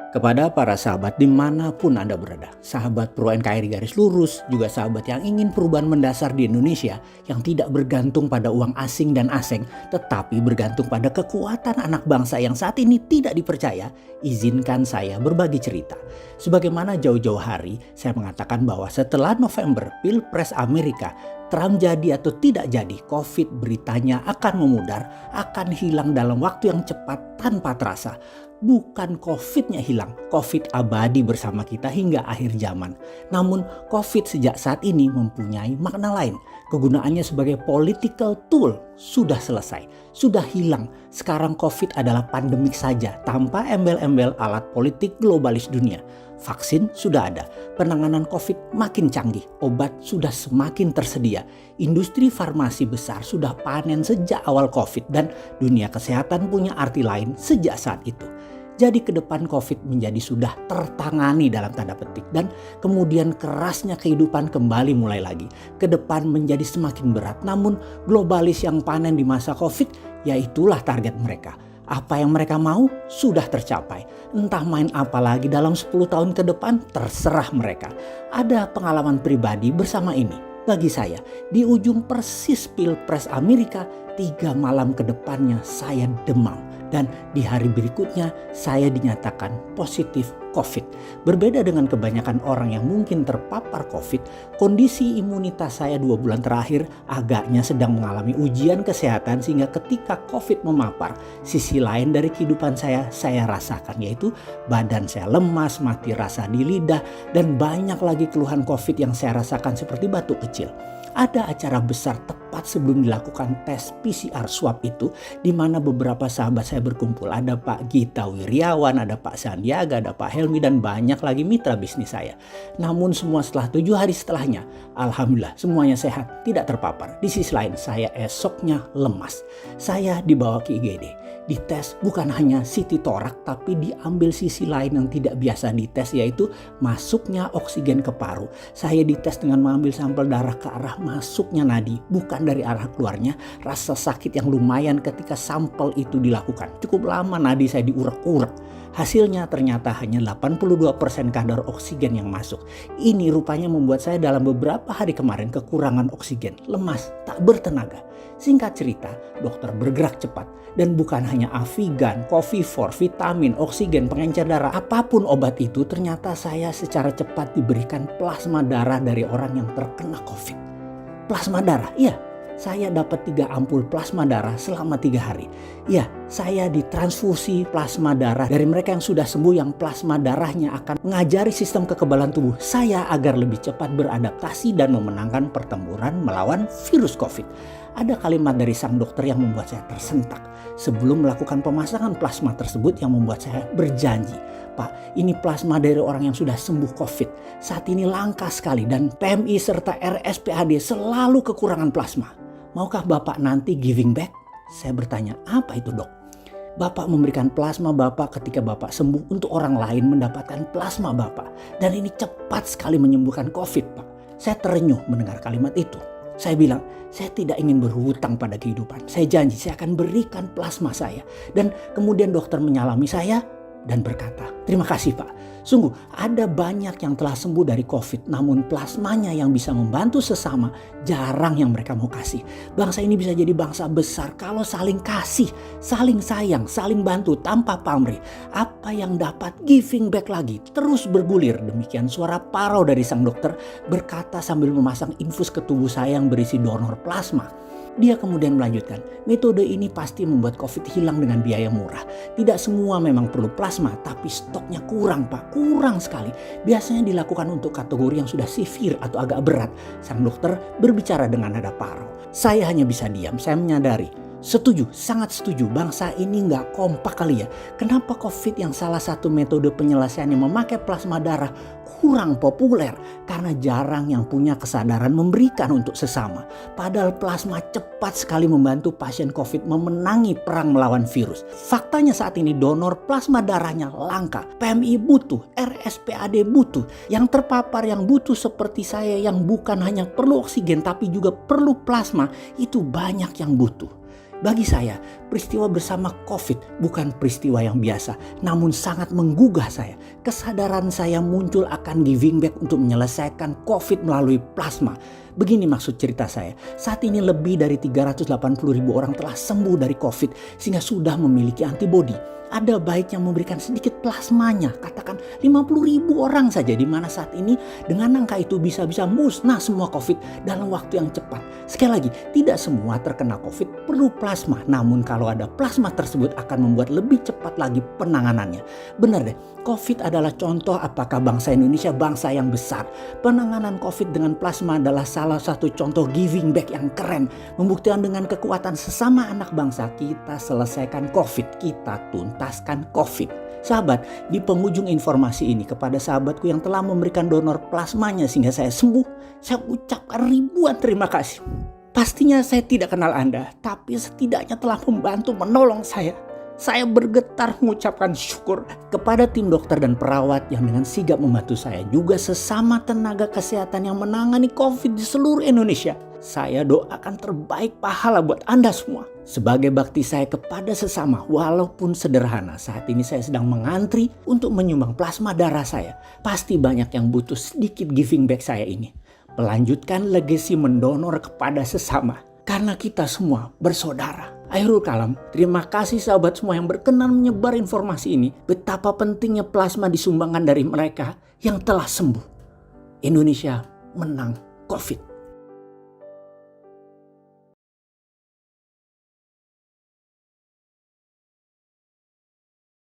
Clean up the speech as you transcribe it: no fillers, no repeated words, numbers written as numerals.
Kepada para sahabat dimanapun Anda berada, sahabat Pro NKRI garis lurus, juga sahabat yang ingin perubahan mendasar di Indonesia yang tidak bergantung pada uang asing dan asing, tetapi bergantung pada kekuatan anak bangsa yang saat ini tidak dipercaya, izinkan saya berbagi cerita. Sebagaimana jauh-jauh hari, saya mengatakan bahwa setelah November Pilpres Amerika, Trump jadi atau tidak jadi, COVID beritanya akan memudar, akan hilang dalam waktu yang cepat tanpa terasa. Bukan COVID-nya hilang, COVID abadi bersama kita hingga akhir zaman. Namun COVID sejak saat ini mempunyai makna lain. Kegunaannya sebagai political tool sudah selesai, sudah hilang. Sekarang COVID adalah pandemik saja tanpa embel-embel alat politik globalis dunia. Vaksin sudah ada, penanganan COVID makin canggih, obat sudah semakin tersedia. Industri farmasi besar sudah panen sejak awal COVID dan dunia kesehatan punya arti lain sejak saat itu. Jadi ke depan COVID menjadi sudah tertangani dalam tanda petik dan kemudian kerasnya kehidupan kembali mulai lagi. Ke depan menjadi semakin berat, namun globalis yang panen di masa COVID ya itulah target mereka. Apa yang mereka mau sudah tercapai. Entah main apa lagi dalam 10 tahun ke depan terserah mereka. Ada pengalaman pribadi bersama ini. Bagi saya, di ujung persis Pilpres Amerika, 3 malam ke depannya saya demam. Dan di hari berikutnya saya dinyatakan positif COVID. Berbeda dengan kebanyakan orang yang mungkin terpapar COVID, kondisi imunitas saya 2 bulan terakhir agaknya sedang mengalami ujian kesehatan sehingga ketika COVID memapar, sisi lain dari kehidupan saya rasakan, yaitu badan saya lemas, mati rasa di lidah, dan banyak lagi keluhan COVID yang saya rasakan seperti batuk kecil. Ada acara besar tepat sebelum dilakukan tes PCR swab itu, di mana beberapa sahabat saya berkumpul. Ada Pak Gita Wirjawan, ada Pak Sandiaga, ada Pak Helmi, dan banyak lagi mitra bisnis saya. Namun semua setelah 7 hari setelahnya, alhamdulillah semuanya sehat, tidak terpapar. Di sisi lain saya esoknya lemas. Saya dibawa ke IGD. Dites bukan hanya CT torak, tapi diambil sisi lain yang tidak biasa dites, yaitu masuknya oksigen ke paru. Saya dites dengan mengambil sampel darah ke arah masuknya nadi, bukan dari arah keluarnya. Rasa sakit yang lumayan ketika sampel itu dilakukan. Cukup lama nadi saya diurek-urek. Hasilnya ternyata hanya 82% kadar oksigen yang masuk. Ini rupanya membuat saya dalam beberapa hari kemarin kekurangan oksigen, lemas, tak bertenaga. Singkat cerita, dokter bergerak cepat dan bukan hanya Avigan, Covifor, vitamin, oksigen, pengencer darah, apapun obat itu, ternyata saya secara cepat diberikan plasma darah dari orang yang terkena COVID. Plasma darah, iya. Saya dapat 3 ampul plasma darah selama 3 hari. Ya, saya ditransfusi plasma darah dari mereka yang sudah sembuh, yang plasma darahnya akan mengajari sistem kekebalan tubuh saya agar lebih cepat beradaptasi dan memenangkan pertempuran melawan virus COVID. Ada kalimat dari sang dokter yang membuat saya tersentak. Sebelum melakukan pemasangan plasma tersebut yang membuat saya berjanji, Pak, ini plasma dari orang yang sudah sembuh COVID. Saat ini langka sekali dan PMI serta RSPAD selalu kekurangan plasma. Maukah Bapak nanti giving back? Saya bertanya, apa itu dok? Bapak memberikan plasma Bapak ketika Bapak sembuh untuk orang lain mendapatkan plasma Bapak. Dan ini cepat sekali menyembuhkan COVID, Pak. Saya terenyuh mendengar kalimat itu. Saya bilang, saya tidak ingin berhutang pada kehidupan. Saya janji saya akan berikan plasma saya. Dan kemudian dokter menyalami saya dan berkata, terima kasih Pak. Sungguh ada banyak yang telah sembuh dari COVID, namun plasmanya yang bisa membantu sesama jarang yang mereka mau kasih. Bangsa ini bisa jadi bangsa besar kalau saling kasih, saling sayang, saling bantu tanpa pamrih. Apa yang dapat giving back lagi, terus bergulir. Demikian suara parau dari sang dokter berkata sambil memasang infus ke tubuh saya yang berisi donor plasma. Dia kemudian melanjutkan, metode ini pasti membuat COVID hilang dengan biaya murah. Tidak semua memang perlu plasma, tapi stoknya kurang Pak, kurang sekali. Biasanya dilakukan untuk kategori yang sudah severe atau agak berat. Sang dokter berbicara dengan nada parau. Saya hanya bisa diam, saya menyadari. Setuju, sangat setuju. Bangsa ini nggak kompak kali ya. Kenapa COVID yang salah satu metode penyelesaiannya memakai plasma darah kurang populer? Karena jarang yang punya kesadaran memberikan untuk sesama. Padahal plasma cepat sekali membantu pasien COVID memenangi perang melawan virus. Faktanya saat ini donor plasma darahnya langka. PMI butuh, RSPAD butuh. Yang terpapar yang butuh seperti saya yang bukan hanya perlu oksigen tapi juga perlu plasma, itu banyak yang butuh. Bagi saya, peristiwa bersama COVID bukan peristiwa yang biasa, namun sangat menggugah saya. Kesadaran saya muncul akan giving back untuk menyelesaikan COVID melalui plasma. Begini maksud cerita saya. Saat ini lebih dari 380.000 orang telah sembuh dari COVID sehingga sudah memiliki antibodi. Ada baiknya memberikan sedikit plasmanya, katakan 50.000 orang saja, di mana saat ini dengan angka itu bisa-bisa musnah semua COVID dalam waktu yang cepat. Sekali lagi, tidak semua terkena COVID perlu plasma, namun kalau ada plasma tersebut akan membuat lebih cepat lagi penanganannya. Benar deh, COVID adalah contoh apakah bangsa Indonesia bangsa yang besar. Penanganan COVID dengan plasma adalah salah satu contoh giving back yang keren. Membuktikan dengan kekuatan sesama anak bangsa, kita selesaikan COVID, kita tuntaskan COVID. Sahabat, di penghujung informasi ini kepada sahabatku yang telah memberikan donor plasmanya sehingga saya sembuh, saya ucapkan ribuan terima kasih. Pastinya saya tidak kenal Anda, tapi setidaknya telah membantu menolong saya. Saya bergetar mengucapkan syukur kepada tim dokter dan perawat yang dengan sigap membantu saya. Juga sesama tenaga kesehatan yang menangani COVID di seluruh Indonesia. Saya doakan terbaik pahala buat Anda semua. Sebagai bakti saya kepada sesama, walaupun sederhana, saat ini saya sedang mengantri untuk menyumbang plasma darah saya. Pasti banyak yang butuh sedikit giving back saya ini. Melanjutkan legasi mendonor kepada sesama. Karena kita semua bersaudara. Akhirul kalam, terima kasih sahabat semua yang berkenan menyebar informasi ini. Betapa pentingnya plasma disumbangkan dari mereka yang telah sembuh. Indonesia menang COVID.